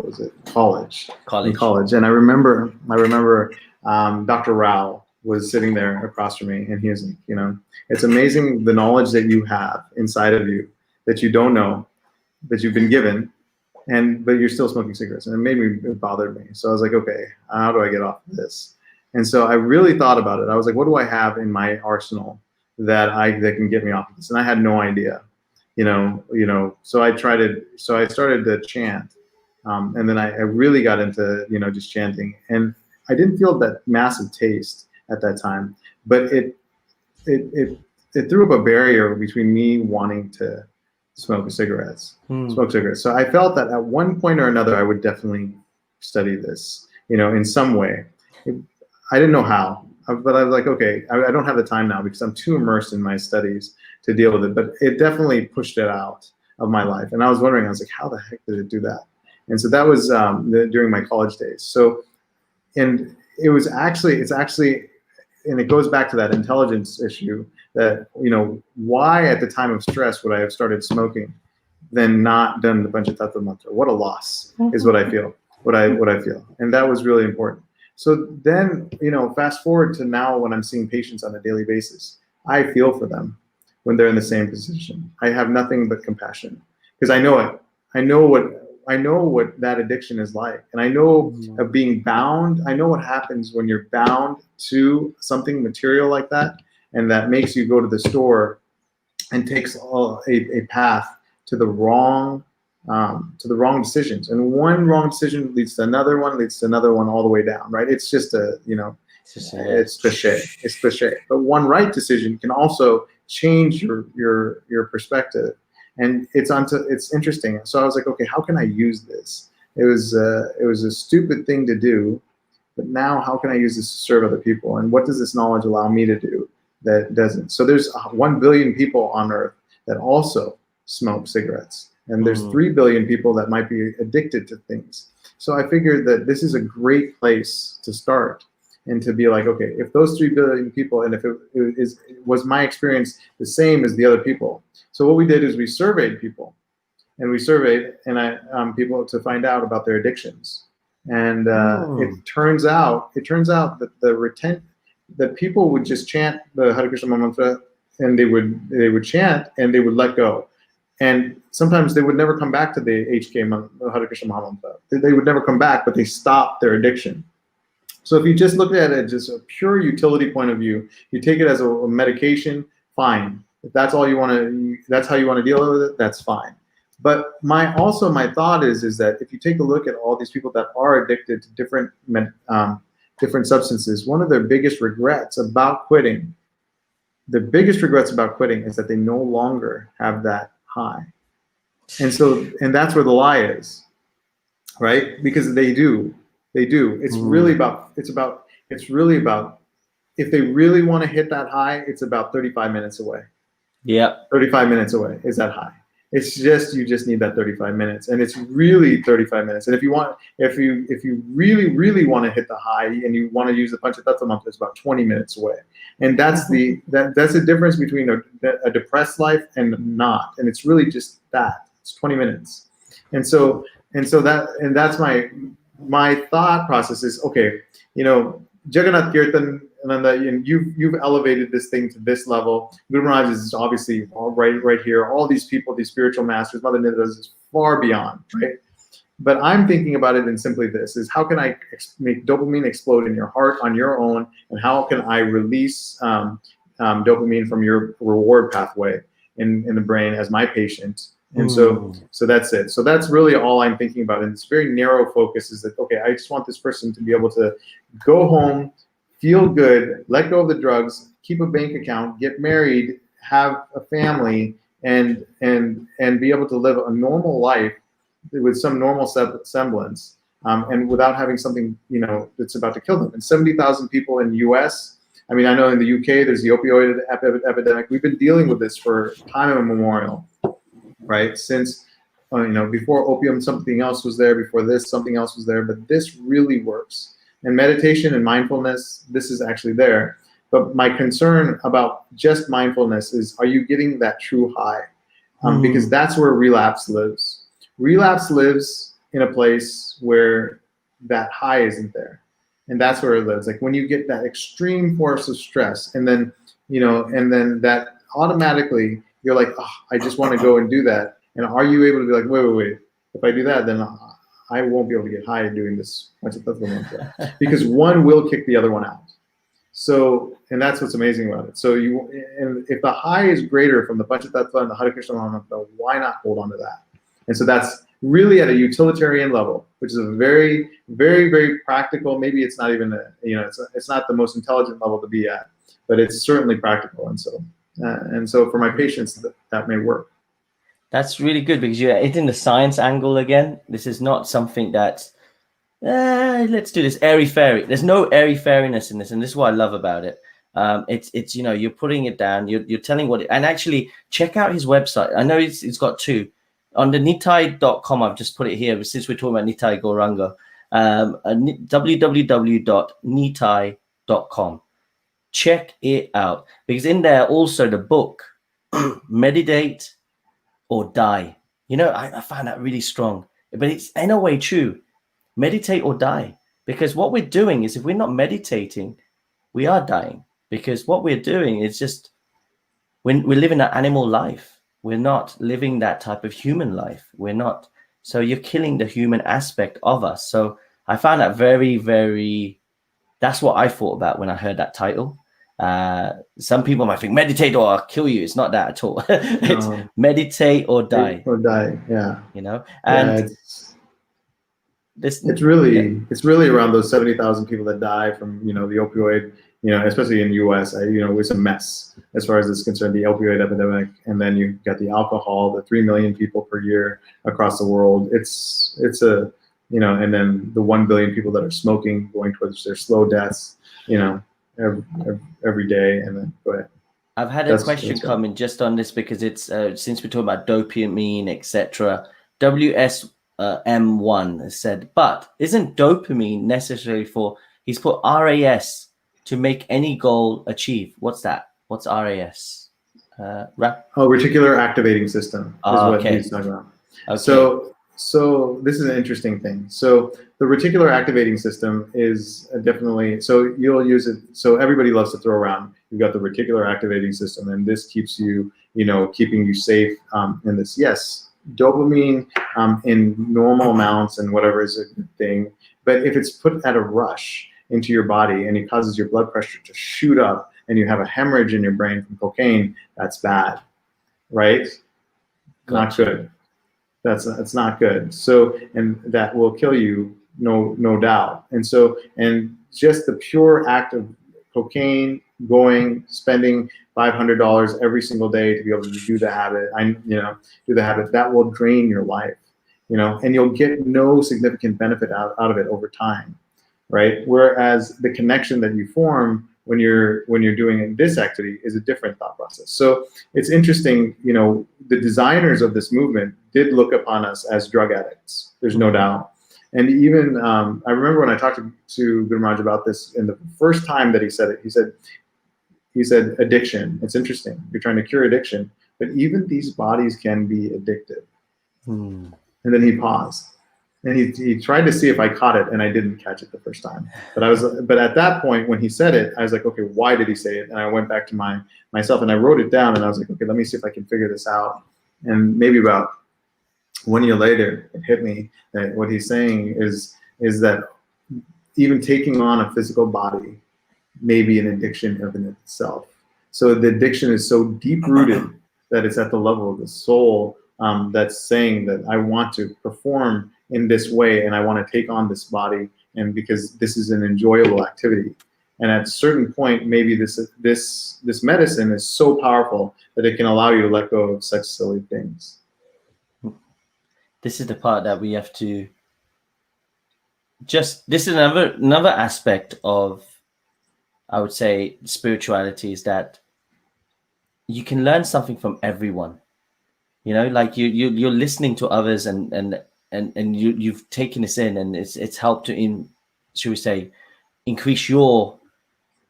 was it? College. In college, and I remember Dr. Rao was sitting there across from me, and he was like, it's amazing the knowledge that you have inside of you that you don't know, that you've been given, but you're still smoking cigarettes, and it bothered me. So I was like, okay, how do I get off of this? And so I really thought about it. I was like, what do I have in my arsenal that can get me off of this? And I had no idea, So I started to chant, and then I really got into just chanting, and I didn't feel that massive taste at that time, but it threw up a barrier between me wanting to smoke cigarettes. So I felt that at one point or another I would definitely study this, in some way. I didn't know how, but I was like, okay, I don't have the time now because I'm too immersed in my studies to deal with it. But it definitely pushed it out of my life. And I was wondering, I was like, how the heck did it do that? And so that was during my college days. So, and it's actually, and it goes back to that intelligence issue that, why at the time of stress would I have started smoking than not done the Panchatattva mantra? What a loss is what I feel, what I feel. And that was really important. So then, fast forward to now when I'm seeing patients on a daily basis, I feel for them when they're in the same position. I have nothing but compassion because I know it. I know what that addiction is like. And I know of being bound. I know what happens when you're bound to something material like that, and that makes you go to the store and takes a path to the wrong decisions, and one wrong decision leads to another one, all the way down, right? It's just it's cliche. But one right decision can also change your perspective, and it's interesting. So I was like, okay, how can I use this? It was a stupid thing to do, but now how can I use this to serve other people? And what does this knowledge allow me to do that doesn't? So there's 1 billion people on Earth that also smoke cigarettes. And there's 3 billion people that might be addicted to things. So I figured that this is a great place to start and to be like, okay, if those 3 billion people, and if was my experience the same as the other people. So what we did is we surveyed people, and people to find out about their addictions. And it turns out that that people would just chant the Hare Krishna mantra, and they would chant and they would let go. And sometimes they would never come back to the HK Hare Krishna Mahamantra. They would never come back, but they stopped their addiction. So if you just look at it just a pure utility point of view, you take it as a medication, fine. If that's all you want to, that's how you want to deal with it, that's fine. But my thought is that if you take a look at all these people that are addicted to different substances, one of their biggest regrets about quitting, is that they no longer have that high. And that's where the lie is, right? Because they do. It's really about if they really want to hit that high, it's about 35 minutes away. Yeah. 35 minutes away is that high. It's just, you just need that 35 minutes, and it's really 35 minutes. And if you really want to hit the high and you want to use the Panchatattva mantra, it's about 20 minutes away. And that's the difference between a depressed life and not. And it's really just that. It's 20 minutes. And so that's my thought process is, okay, you know, Jagannath Kirtan, and you've elevated this thing to this level. Guru Maharaj is obviously all right here. All these people, these spiritual masters, Mother Nida is far beyond, right? But I'm thinking about it in simply this: is how can I make dopamine explode in your heart on your own, and how can I release dopamine from your reward pathway in the brain as my patient? And so that's it. So that's really all I'm thinking about. And it's very narrow focus, is that, okay, I just want this person to be able to go home, feel good, let go of the drugs, keep a bank account, get married, have a family, and be able to live a normal life with some normal semblance, and without having something, you know, that's about to kill them. And 70,000 people in the U.S. I mean, I know in the UK there's the opioid epidemic. We've been dealing with this for time immemorial, right? Since, you know, before opium, something else was there. Before this, something else was there. But this really works. And meditation and mindfulness, this is actually there. But my concern about just mindfulness is, are you getting that true high? Because that's where relapse lives. Relapse lives in a place where that high isn't there. And that's where it lives. Like when you get that extreme force of stress, and then, you know, and then that automatically you're like, oh, I just want to go and do that. And are you able to be like, wait, if I do that, then I won't be able to get high doing this because one will kick the other one out. So, and that's what's amazing about it. So and if the high is greater from the Panchatattva and the Hare Krishna Mahamantra, why not hold on to that? And so that's really at a utilitarian level, which is a very, very, very practical. Maybe it's not even it's not the most intelligent level to be at, but it's certainly practical. And so for my patients, that may work. That's really good, because you're hitting the science angle again. This is not something that's let's do this airy fairy. There's no airy fairiness in this, and this is what I love about it. It's you know, you're putting it down. You're telling what. And actually, check out his website. I know it's got two. On the Nitai.com, I've just put it here, but since we're talking about Nitai Gauranga, www.nitai.com. Check it out, because in there also the book, Meditate or Die. You know, I found that really strong, but it's in a way true. Meditate or die, because what we're doing is, if we're not meditating, we are dying, because what we're doing is just, when we're living an animal life. We're not living that type of human life. We're not. So you're killing the human aspect of us. So I found that very, very, that's what I thought about when I heard that title. Some people might think meditate or I'll kill you. It's not that at all. It's meditate or die. Or die, yeah. You know, and it's really around those 70,000 people that die from, you know, the opioid, you know, especially in the U.S. You know, it's a mess as far as it's concerned, the opioid epidemic, and then you've got the alcohol, the 3 million people per year across the world. It's a, you know, and then the 1 billion people that are smoking, going towards their slow deaths, you know, every day. And then go ahead. I've had a question come in just on this, because it's since we're talking about dopamine, etc. WSM1 has said, but isn't dopamine necessary for? He's put RAS. To make any goal achieve. What's that? What's RAS? Reticular activating system is what he's talking about. Okay. So this is an interesting thing. So the reticular activating system is definitely, so you'll use it. So everybody loves to throw around, you've got the reticular activating system, and this keeps you, you know, keeping you safe in this. Yes, dopamine in normal amounts and whatever is a good thing. But if it's put at a rush into your body and it causes your blood pressure to shoot up and you have a hemorrhage in your brain from cocaine, that's bad, right? Not good. That's not good. So, and that will kill you, no doubt. And so, and just the pure act of cocaine, spending $500 every single day to be able to do the habit, that will drain your life, you know, and you'll get no significant benefit out of it over time. Right. Whereas the connection that you form when you're doing this activity is a different thought process. So it's interesting, you know, the designers of this movement did look upon us as drug addicts. There's no doubt. And even I remember when I talked to Guru Maharaj about this, and the first time that he said it, he said addiction. It's interesting. You're trying to cure addiction, but even these bodies can be addictive. And then he paused. And he tried to see if I caught it, and I didn't catch it the first time. But at that point, when he said it, I was like, okay, why did he say it? And I went back to myself and I wrote it down, and I was like, okay, let me see if I can figure this out. And maybe about 1 year later, it hit me that what he's saying is that even taking on a physical body may be an addiction of in itself. So the addiction is so deep rooted that it's at the level of the soul, that's saying that I want to perform in this way, and I want to take on this body, and because this is an enjoyable activity. And at a certain point, maybe this medicine is so powerful that it can allow you to let go of such silly things. This is the part that we have to this is another aspect of, I would say, spirituality, is that you can learn something from everyone. You know, like you're listening to others, and you've taken this in, and it's helped to, should we say, increase your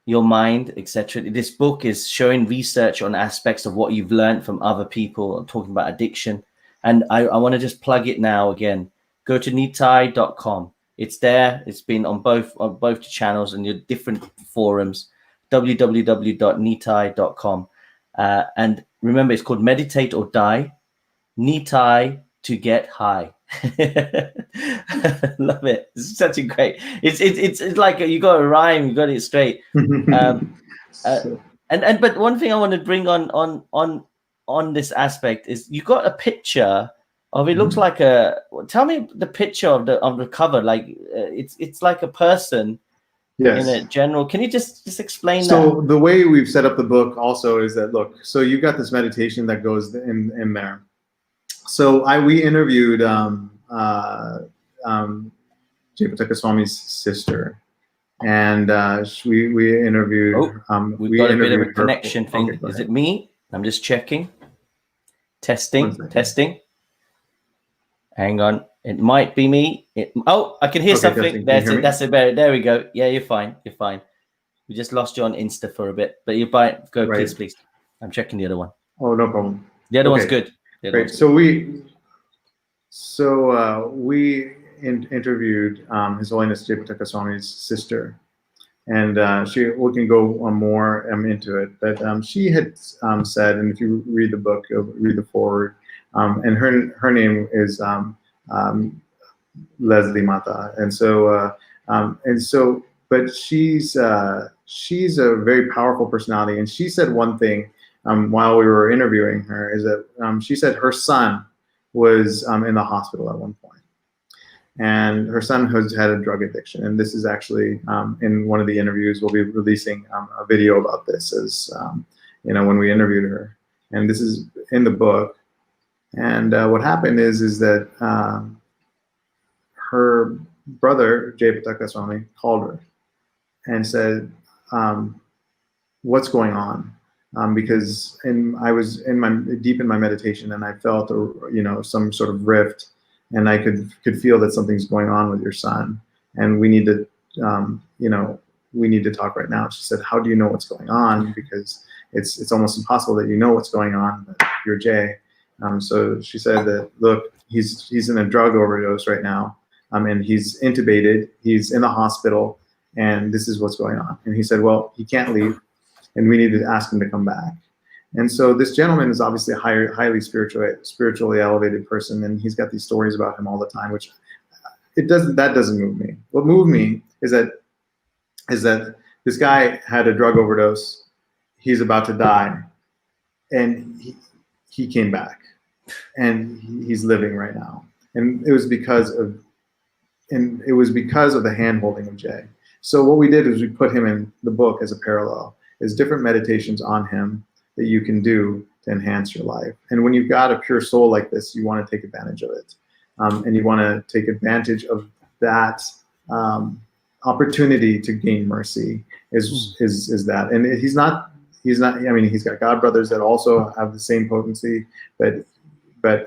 mind, etc. This book is showing research on aspects of what you've learned from other people, talking about addiction. And I want to just plug it now again. Go to nitai.com. It's there. It's been on both channels and your different forums. www.nitai.com. And remember, it's called Meditate or Die. Nitai to get high. Love it. It's such a great. It's like you got a rhyme. You got it straight. But one thing I want to bring on this aspect is you got a picture of, it looks like tell me the picture of the cover, like it's like a person. Yes. In a general, can you just explain that? So the way we've set up the book also is that, look, so you've got this meditation that goes in there. So we interviewed Jayapataka Swami's sister, and we interviewed. We've got a bit of a connection thing. Okay, is it me? I'm just checking. Testing. Hang on. It might be me. I can hear something. That's it. That's it. There we go. Yeah, you're fine. We just lost you on Insta for a bit, but you're fine. Go, right. Please. I'm checking the other one. Oh, no problem. The other one's good. Great. So we interviewed His Holiness Jayapataka Swami's sister, and we can go more into it. But she had said, and if you read the book, you'll read the foreword, and her name is Leslie Mata, but she's a very powerful personality, and she said one thing. While we were interviewing her, is that she said her son was in the hospital at one point, and her son has had a drug addiction. And this is actually in one of the interviews. We'll be releasing a video about this, as when we interviewed her, and this is in the book. And what happened is that her brother Jayapataka Swami called her and said, "What's going on?" Because I was deep in my meditation, and I felt some sort of rift, and I could feel that something's going on with your son, and we need to talk right now. She said, "How do you know what's going on? Because it's almost impossible that you know what's going on, but you're Jay." So she said that, look, he's in a drug overdose right now, and he's intubated, he's in the hospital, and this is what's going on. And he said, well, he can't leave, and we need to ask him to come back. And so this gentleman is obviously a highly spiritually elevated person, and he's got these stories about him all the time, which that doesn't move me. What moved me is that this guy had a drug overdose, he's about to die, and he came back, and he's living right now. And it was because of the hand holding of Jay. So what we did is we put him in the book as a parallel. There's different meditations on him that you can do to enhance your life. And when you've got a pure soul like this, you want to take advantage of it. And you want to take advantage of that opportunity to gain mercy is that. And he's not, I mean, he's got God brothers that also have the same potency, but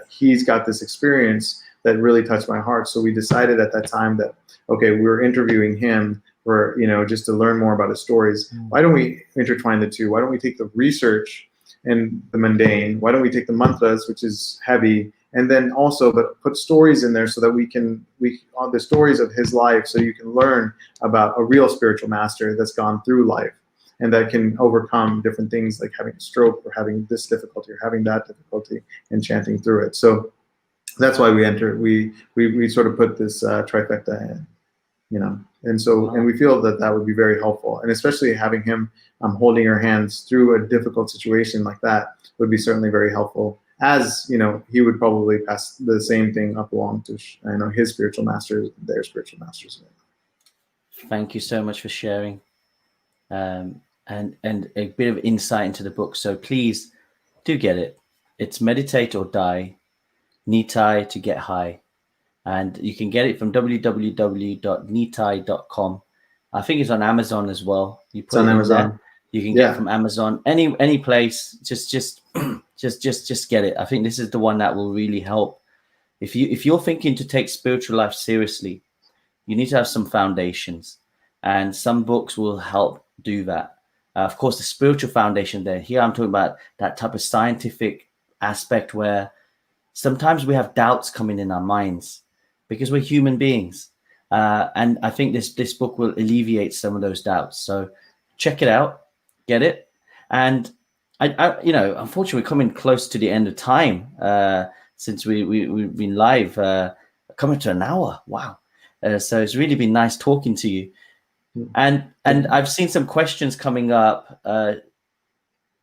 he's got this experience that really touched my heart. So we decided at that time that, okay, we were interviewing him for, just to learn more about his stories. Why don't we intertwine the two? Why don't we take the research and the mundane? Why don't we take the mantras, which is heavy, and then also, but put stories in there so that we on the stories of his life, so you can learn about a real spiritual master that's gone through life and that can overcome different things like having a stroke or having this difficulty or having that difficulty and chanting through it. So that's why we sort of put this trifecta in, you know, and so Wow. and we feel that that would be very helpful, and especially having him holding your hands through a difficult situation like that would be certainly very helpful, as you know, he would probably pass the same thing up along to his spiritual masters, their spiritual masters. Thank you so much for sharing, and a bit of insight into the book. So please do get it. It's Meditate or Die, Nitai to Get High. And you can get it from www.nitai.com. I think it's on Amazon as well. You put It's on it in Amazon. there. You can get it from Amazon, any place. Just get it. I think this is the one that will really help. If you're thinking to take spiritual life seriously, you need to have some foundations, and some books will help do that. Of course, the spiritual foundation there. Here I'm talking about that type of scientific aspect where sometimes we have doubts coming in our minds because we're human beings. And I think this book will alleviate some of those doubts. So check it out, get it. And I unfortunately, we're coming close to the end of time since we've been live, coming to an hour. Wow. So it's really been nice talking to you. And I've seen some questions coming up.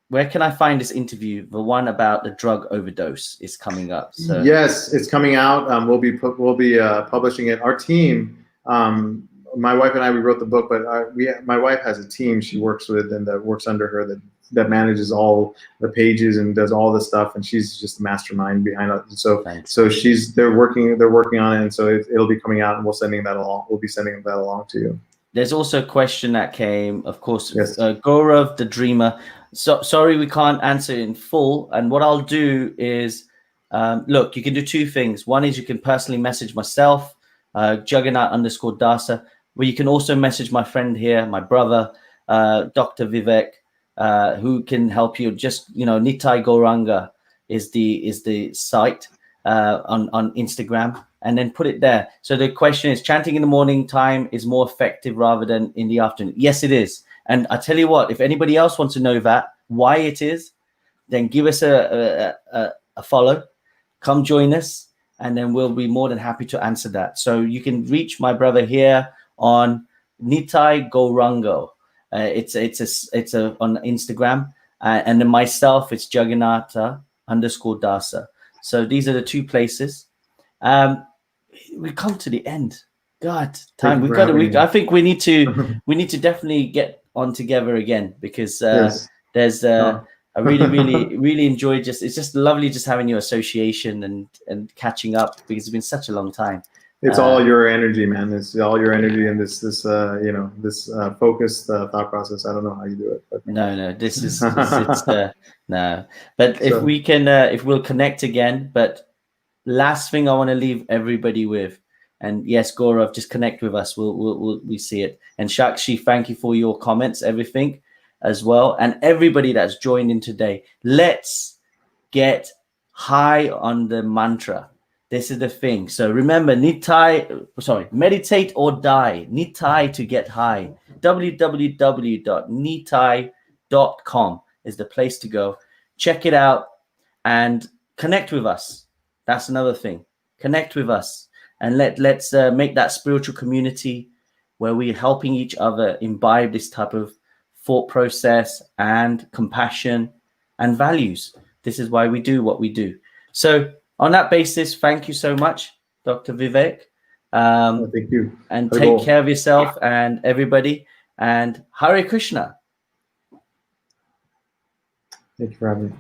Where can I find this interview? The one about the drug overdose is coming up. So yes, it's coming out. We'll be publishing it. Our team, my wife and I, we wrote the book, but my wife has a team she works with and that works under her that manages all the pages and does all the stuff, and she's just the mastermind behind it. So thanks. so they're working on it, and so it'll be coming out, and we'll be sending that along to you. There's also a question that came, of course, yes. Gaurav the Dreamer. So sorry, we can't answer in full. And what I'll do is, look, you can do two things. One is you can personally message myself, Jagannath_Dasa, where you can also message my friend here, my brother, Dr. Viveck, who can help you. Just, Nitai Gauranga is the site on Instagram. And then put it there. So the question is, chanting in the morning time is more effective rather than in the afternoon. Yes, it is. And I tell you what, if anybody else wants to know why it is, then give us a follow. Come join us, and then we'll be more than happy to answer that. So you can reach my brother here on Nitai Gaurango. It's on Instagram, and then myself, it's Jagannatha_Dasa. So these are the two places. We come to the end. God, time. I think we need to definitely get on together again, because yes. there's I really enjoyed it's just lovely just having your association and catching up, because it's been such a long time. It's all your energy, man. It's all your energy and this focused thought process. I don't know how you do it, but no, this is no. But if we can, if we'll connect again. But last thing I want to leave everybody with, and yes, Gaurav, just connect with us. We see it. And Shakshi, thank you for your comments, everything as well, and everybody that's joined in today. Let's get high on the mantra. This is the thing. So remember, meditate or die. Nitai to get high. www.nitai.com is the place to go. Check it out and connect with us. That's another thing. Connect with us, and let's make that spiritual community where we're helping each other imbibe this type of thought process and compassion and values. This is why we do what we do. So on that basis, thank you so much, Dr. Viveck. Thank you. And take care of yourself and everybody. And Hare Krishna. Thank you for having me.